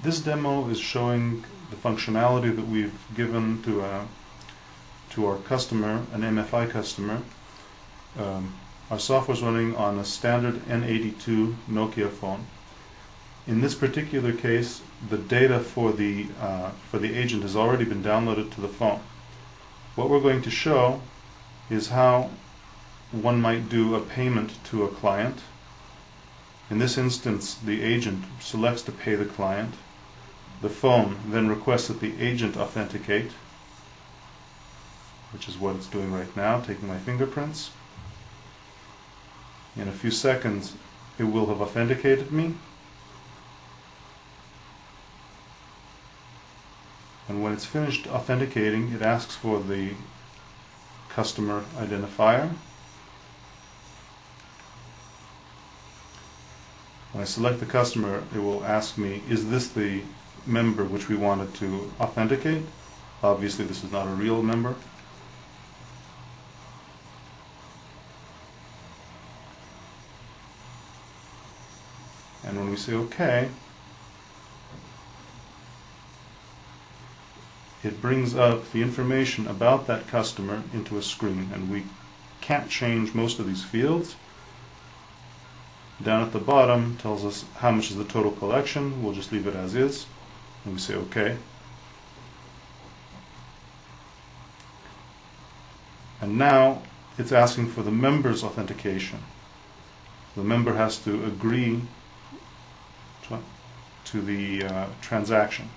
This demo is showing the functionality that we've given to our customer, an MFI customer. Our software is running on a standard N82 Nokia phone. In this particular case, the data for the agent has already been downloaded to the phone. What we're going to show is how one might do a payment to a client. In this instance, the agent selects to pay the client. The phone then requests that the agent authenticate, which is what it's doing right now, taking my fingerprints. In a few seconds, it will have authenticated me. And when it's finished authenticating, it asks for the customer identifier. When I select the customer, it will ask me, is this the member which we wanted to authenticate? Obviously, this is not a real member. And when we say OK, it brings up the information about that customer into a screen, and we can't change most of these fields. Down at the bottom tells us how much is the total collection. We'll just leave it as is, and we say OK. And now it's asking for the member's authentication. The member has to agree to the transaction.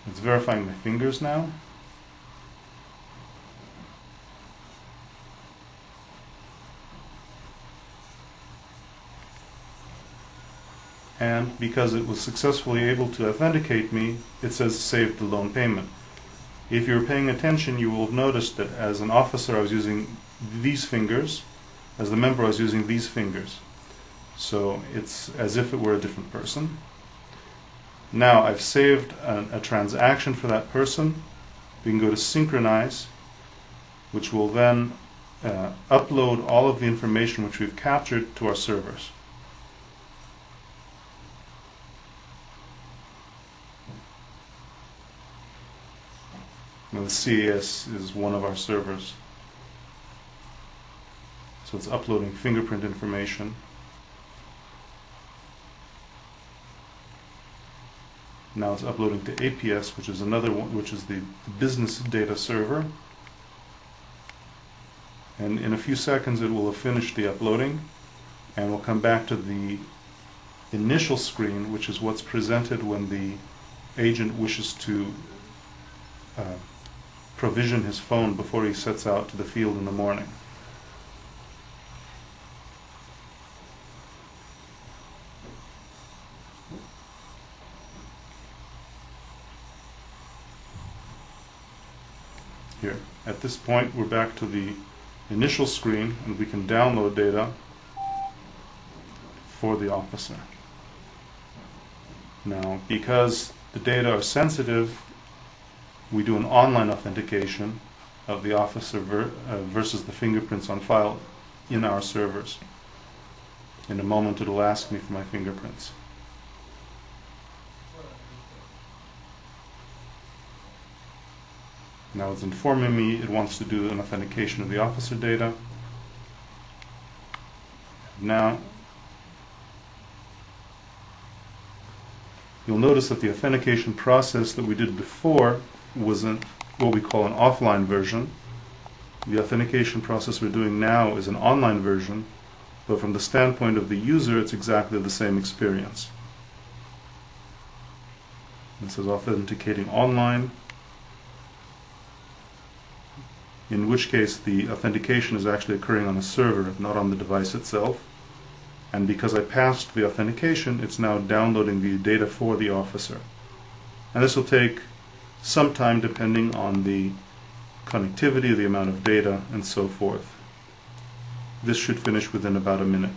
It's verifying my fingers now. And because it was successfully able to authenticate me, it says save the loan payment. If you're paying attention, you will have noticed that as an officer I was using these fingers, as the member I was using these fingers. So it's as if it were a different person. Now I've saved a transaction for that person. We can go to synchronize, which will then upload all of the information which we've captured to our servers. Now the CAS is one of our servers. So it's uploading fingerprint information. Now it's uploading to APS, which is another one, which is the business data server. And in a few seconds it will have finished the uploading, and we'll come back to the initial screen, which is what's presented when the agent wishes to provision his phone before he sets out to the field in the morning. Here, at this point, we're back to the initial screen, and we can download data for the officer. Now, because the data are sensitive, we do an online authentication of the officer versus the fingerprints on file in our servers. In a moment, it'll ask me for my fingerprints. Now it's informing me it wants to do an authentication of the officer data. Now you'll notice that the authentication process that we did before was what we call an offline version. The authentication process we're doing now is an online version, but from the standpoint of the user, it's exactly the same experience. It says authenticating online, in which case the authentication is actually occurring on a server, not on the device itself. And because I passed the authentication, it's now downloading the data for the officer. And this will take some time depending on the connectivity, the amount of data, and so forth. This should finish within about a minute.